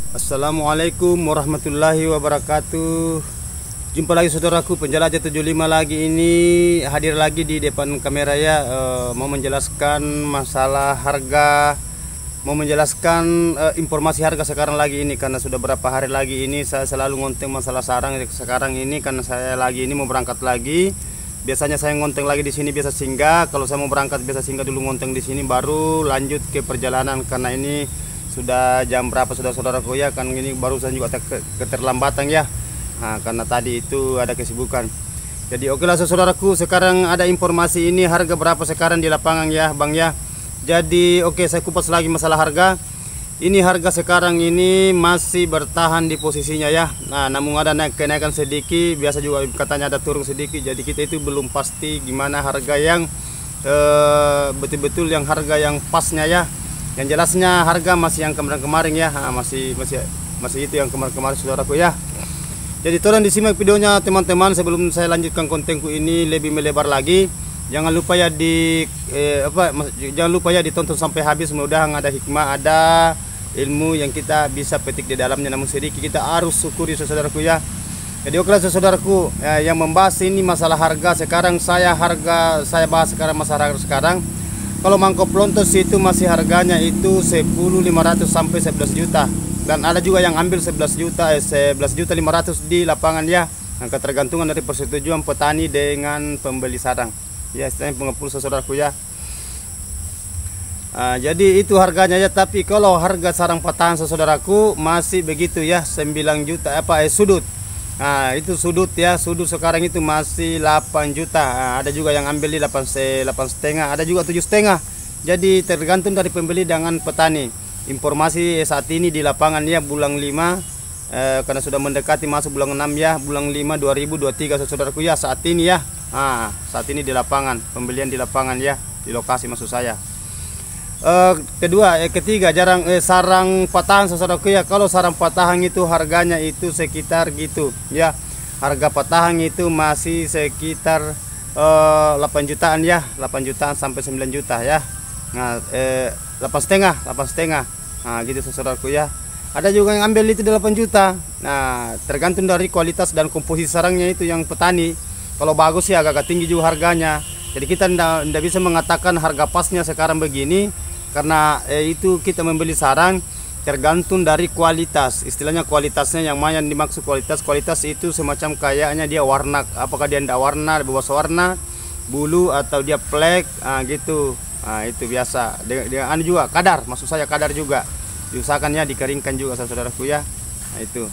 Assalamualaikum warahmatullahi wabarakatuh. Jumpa lagi saudaraku, penjelajah 75 lagi ini hadir lagi di depan kamera ya. Mau menjelaskan masalah harga, mau menjelaskan informasi harga sekarang lagi ini, karena sudah berapa hari lagi ini saya selalu ngonteng masalah sarang. Sekarang ini karena saya lagi ini mau berangkat lagi. Biasanya saya ngonteng lagi di sini, biasa singgah. Kalau saya mau berangkat biasa singgah dulu ngonteng di sini, baru lanjut ke perjalanan. Karena ini sudah jam berapa sudah saudaraku ya, kan ini barusan juga keterlambatan ya. Nah, karena tadi itu ada kesibukan. Jadi oke lah saudaraku, sekarang ada informasi ini harga berapa sekarang di lapangan ya Bang ya. Jadi oke, saya kupas lagi masalah harga. Ini harga sekarang ini masih bertahan di posisinya ya. Nah, namun ada kenaikan sedikit, biasa juga katanya ada turun sedikit. Jadi kita itu belum pasti gimana harga yang betul-betul yang harga yang pasnya ya. Yang jelasnya harga masih yang kemarin-kemarin ya. Masih itu yang kemarin-kemarin saudaraku ya. Jadi tolong disimak videonya teman-teman sebelum saya lanjutkan kontenku ini lebih melebar lagi. Jangan lupa ya jangan lupa ya ditonton sampai habis. Mudah-mudahan ada hikmah, ada ilmu yang kita bisa petik di dalamnya. Namun sedikit kita harus syukuri saudaraku ya. Jadi oke saudaraku, yang membahas ini masalah harga sekarang, saya bahas sekarang masalah harga sekarang. Kalau mangkok pelontos itu masih harganya itu 10.500 sampai 11 juta. Dan ada juga yang ambil 11 juta 500 di lapangan ya. Nah, ketergantungan dari persetujuan petani dengan pembeli sarang. Ya, istilahnya pengepul saudaraku ya. Jadi itu harganya ya, tapi kalau harga sarang patahan saudaraku masih begitu ya, 9 juta sudut. Nah, itu sudut ya, sudut sekarang itu masih 8 juta. Ada juga yang ambil di 8,5, ada juga 7,5. Jadi tergantung dari pembeli dengan petani. Informasi saat ini di lapangan ya bulan 5, karena sudah mendekati masuk bulan 6 ya, bulan 5 2023 saudaraku ya saat ini ya. Saat ini di lapangan, pembelian di lapangan ya, di lokasi maksud saya. Ketiga sarang patahan saudaraku ya. Kalau sarang patahan itu harganya itu sekitar gitu ya. Harga patahan itu masih sekitar 8 jutaan ya, 8 jutaan sampai 9 juta ya. Nah, 8,5. Nah, gitu saudaraku ya. Ada juga yang ambil itu 8 juta. Nah, tergantung dari kualitas dan komposisi sarangnya itu yang petani. Kalau bagus ya agak tinggi juga harganya. Jadi kita tidak bisa mengatakan harga pasnya sekarang begini. Karena itu kita membeli sarang tergantung dari kualitas. Istilahnya kualitasnya yang mana yang dimaksud kualitas itu semacam kayaknya dia warna, apakah dia tidak warna, bebas warna, bulu atau dia plek, gitu. Itu biasa. Dengan juga kadar, maksud saya kadar juga. Diusahakan ya dikeringkan juga saudaraku ya. Nah, itu.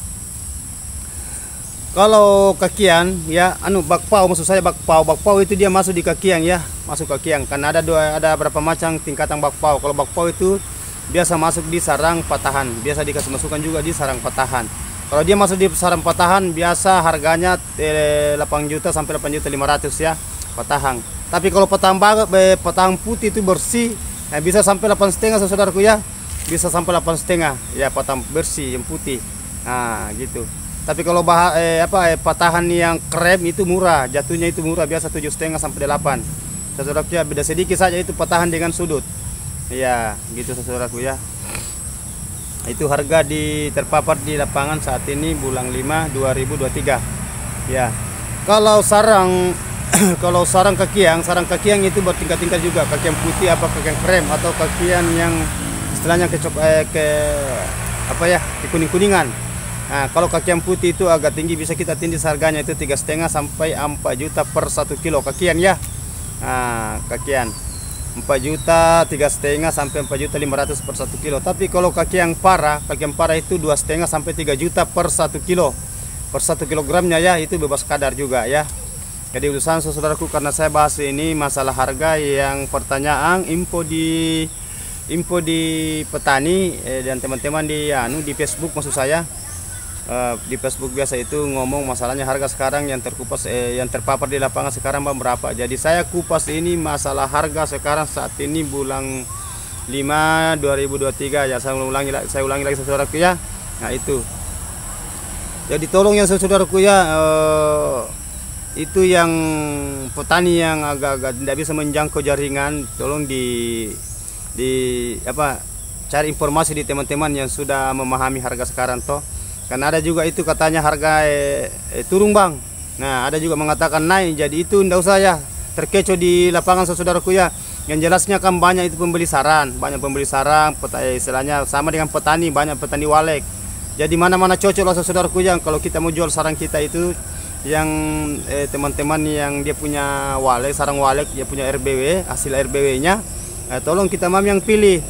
Kalau kakian ya, bakpao, maksud saya bakpao itu dia masuk di kakian ya, masuk kakian. Karena ada berapa macam tingkatan bakpao. Kalau bakpao itu biasa masuk di sarang patahan, biasa dikasih masukan juga di sarang patahan. Kalau dia masuk di sarang patahan biasa harganya 8 juta sampai 8.500 ya patahan. Tapi kalau patahan putih itu bersih, bisa sampai 8,5 saudaraku ya, bisa sampai 8,5 ya patahan bersih yang putih. Nah gitu. Tapi kalau patahan yang krem itu murah, jatuhnya itu murah, biasa 7,5 sampai 8. Saudaraku ya, beda sedikit saja itu patahan dengan sudut. Ya, gitu saudaraku ya. Itu harga terpapar di lapangan saat ini bulan 5 2023. Ya. Kalau sarang sarang kakiang itu bertingkat-tingkat juga, kakiang putih kakiang krem atau kakiang yang istilahnya ke kuning-kuningan. Nah, kalau kakian putih itu agak tinggi, bisa kita tindis harganya itu 3,5 sampai 4 juta per 1 kilo kakian ya. Nah, kakian 4 juta, 3,5 sampai 4.500.000 per 1 kilo. Tapi kalau kakian parah itu 2,5 sampai 3 juta per 1 kilo. Per 1 kilogramnya ya, itu bebas kadar juga ya. Jadi urusan saudaraku, karena saya bahas ini masalah harga yang pertanyaan info di petani dan teman-teman di Facebook maksud saya. Di Facebook biasa itu ngomong masalahnya harga sekarang yang yang terpapar di lapangan sekarang berapa. Jadi saya kupas ini masalah harga sekarang saat ini bulan 5 2023 ya. Saya ulangi lagi saudaraku ya. Nah itu. Jadi tolong ya saudaraku ya, itu yang petani yang agak-agak tidak bisa menjangkau jaringan, tolong cari informasi di teman-teman yang sudah memahami harga sekarang toh. Karena ada juga itu katanya harga turun bang. Nah ada juga mengatakan naik, jadi itu tidak usah ya terkecoh di lapangan saudaraku ya. Yang jelasnya kan banyak itu pembeli sarang, istilahnya sama dengan petani, banyak petani walek. Jadi mana-mana cocok lah saudaraku ya. Kalau kita mau jual sarang kita itu yang teman-teman yang dia punya walek, sarang walek, dia punya RBW, hasil RBW-nya, tolong kita yang pilih,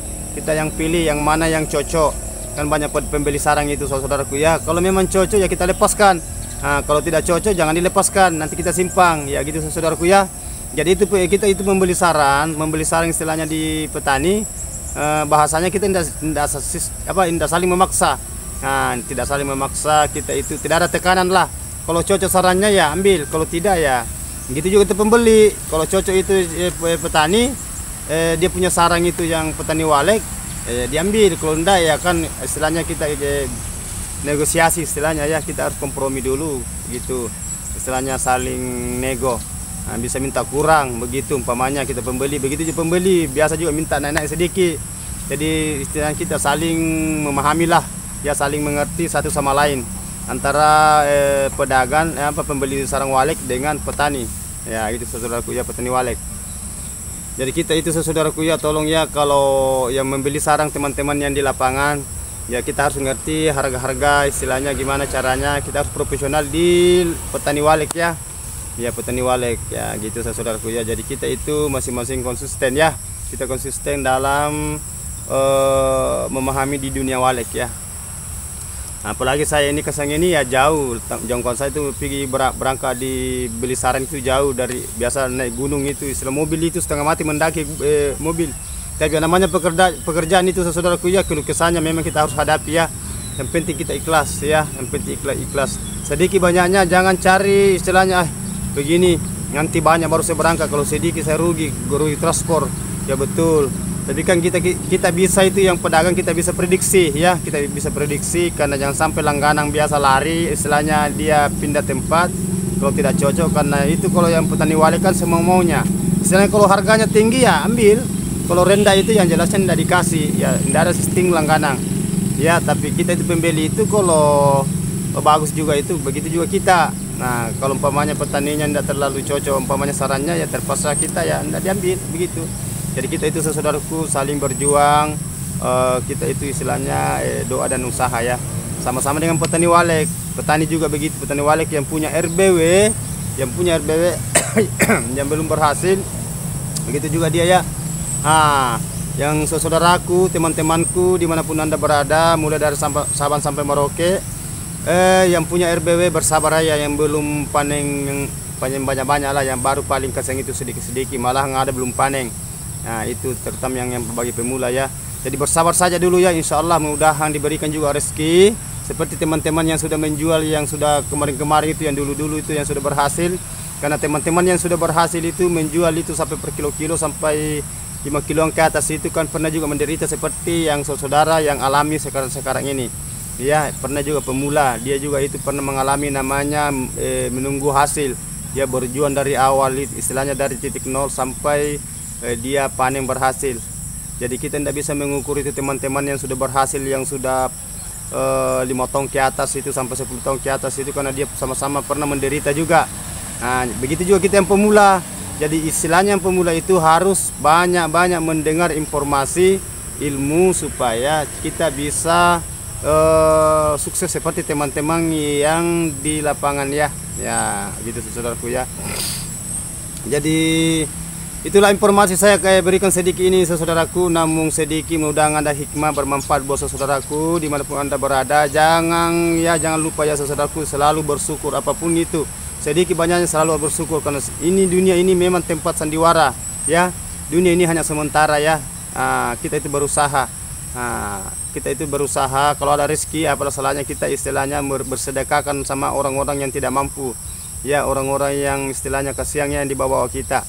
yang mana yang cocok. Kan banyak pembeli sarang itu saudaraku ya. Kalau memang cocok ya kita lepaskan. Nah, kalau tidak cocok jangan dilepaskan, nanti kita simpang ya gitu saudaraku ya. Jadi itu kita itu membeli sarang istilahnya di petani, bahasanya kita tidak saling memaksa. Nah, tidak saling memaksa, kita itu tidak ada tekanan lah. Kalau cocok sarannya ya ambil, kalau tidak ya gitu juga itu pembeli. Kalau cocok itu petani, dia punya sarang itu yang petani walek, diambil. Kalau enggak ya kan istilahnya kita negosiasi, istilahnya ya kita harus kompromi dulu gitu, istilahnya saling nego. Nah, bisa minta kurang begitu umpamanya kita pembeli, begitu juga pembeli biasa juga minta naik-naik sedikit. Jadi istilahnya kita saling memahami lah ya, saling mengerti satu sama lain antara pedagang pembeli sarang walek dengan petani ya gitu saudaraku ya, petani walek. Jadi kita itu saudaraku ya, tolong ya kalau yang membeli sarang teman-teman yang di lapangan ya, kita harus mengerti harga-harga, istilahnya gimana caranya, kita harus profesional di petani walek ya. Ya petani walek ya gitu saudaraku ya. Jadi kita itu masing-masing konsisten ya, kita konsisten dalam memahami di dunia walek ya. Apalagi saya ini kesang ini ya jauh, jangkauan saya itu pergi berangkat di beli sarang itu jauh, dari biasa naik gunung itu, istilah mobil itu setengah mati mendaki mobil. Tapi namanya pekerjaan itu saudaraku ya, keluh kesahnya memang kita harus hadapi ya. Yang penting kita ikhlas ya, yang penting ikhlas. Sedikit banyaknya jangan cari istilahnya begini, nanti banyak baru saya berangkat, kalau sedikit saya rugi transport ya betul. Tapi kan kita bisa itu, yang pedagang kita bisa prediksi ya, kita bisa prediksi, karena jangan sampai langganan biasa lari, istilahnya dia pindah tempat kalau tidak cocok. Karena itu kalau yang petani walek kan semau maunya, istilahnya kalau harganya tinggi ya ambil, kalau rendah itu yang jelasnya tidak dikasih ya, tidak ada sistem langganan ya. Tapi kita itu pembeli itu kalau bagus juga itu, begitu juga kita. Nah kalau umpamanya petaninya tidak terlalu cocok umpamanya sarannya ya, terpaksa kita ya tidak diambil begitu. Jadi kita itu saudaraku saling berjuang, kita itu istilahnya doa dan usaha ya, sama-sama dengan petani walek. Petani juga begitu, petani walek yang punya RBW, yang belum berhasil, begitu juga dia ya. Yang saudaraku, teman-temanku dimanapun anda berada, mulai dari Sabang sampai Merauke, yang punya RBW bersabar ya, yang belum panen banyak-banyak lah, yang baru paling keseng itu sedikit-sedikit, malah nggak ada belum panen. Nah itu terutama yang bagi pemula ya. Jadi bersabar saja dulu ya, insya Allah mudah-mudahan diberikan juga rezeki seperti teman-teman yang sudah menjual, yang sudah kemarin-kemarin itu, yang dulu-dulu itu yang sudah berhasil. Karena teman-teman yang sudah berhasil itu menjual itu sampai per kilo-kilo, sampai 5 kiloan ke atas itu kan pernah juga menderita seperti yang saudara yang alami sekarang ini ya. Pernah juga pemula, dia juga itu pernah mengalami namanya menunggu hasil. Dia berjuang dari awal, istilahnya dari titik nol sampai dia panen berhasil. Jadi kita tidak bisa mengukur itu teman-teman yang sudah berhasil, yang sudah 5 tahun ke atas itu sampai 10 tahun ke atas itu, karena dia sama-sama pernah menderita juga. Nah begitu juga kita yang pemula. Jadi istilahnya yang pemula itu harus banyak-banyak mendengar informasi, ilmu, supaya kita bisa sukses seperti teman-teman yang di lapangan ya. Ya gitu saudaraku ya. Jadi itulah informasi saya berikan sedikit ini saudaraku, namun sedikit, mudah-mudahan ada hikmah bermanfaat buat saudaraku dimanapun anda berada. Jangan lupa ya saudaraku, selalu bersyukur apapun itu, sedikit banyaknya selalu bersyukur, karena ini dunia ini memang tempat sandiwara ya. Dunia ini hanya sementara ya. Kita itu berusaha, kalau ada rezeki apa salahnya kita istilahnya bersedekahkan sama orang-orang yang tidak mampu ya, orang-orang yang istilahnya kasihannya yang di bawah kita.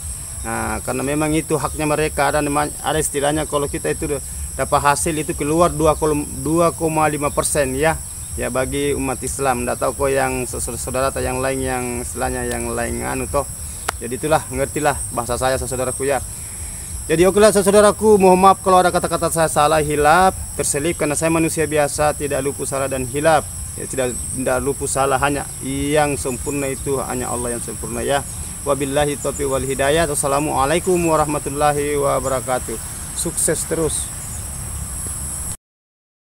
Karena memang itu haknya mereka. Ada istilahnya kalau kita itu dapat hasil itu keluar 2,5% ya bagi umat Islam. Tidak tahu kok yang saudara atau yang lain, yang istilahnya yang lain toh. Jadi itulah, ngertilah bahasa saya saudaraku ya. Jadi okelah saudaraku, mohon maaf kalau ada kata-kata saya salah, hilap, terselip, karena saya manusia biasa, tidak luput salah dan hilap. Ya, tidak luput salah, hanya yang sempurna itu hanya Allah yang sempurna ya. Wabillahi taufiq wal hidayah. Wassalamualaikum warahmatullahi wabarakatuh. Sukses terus.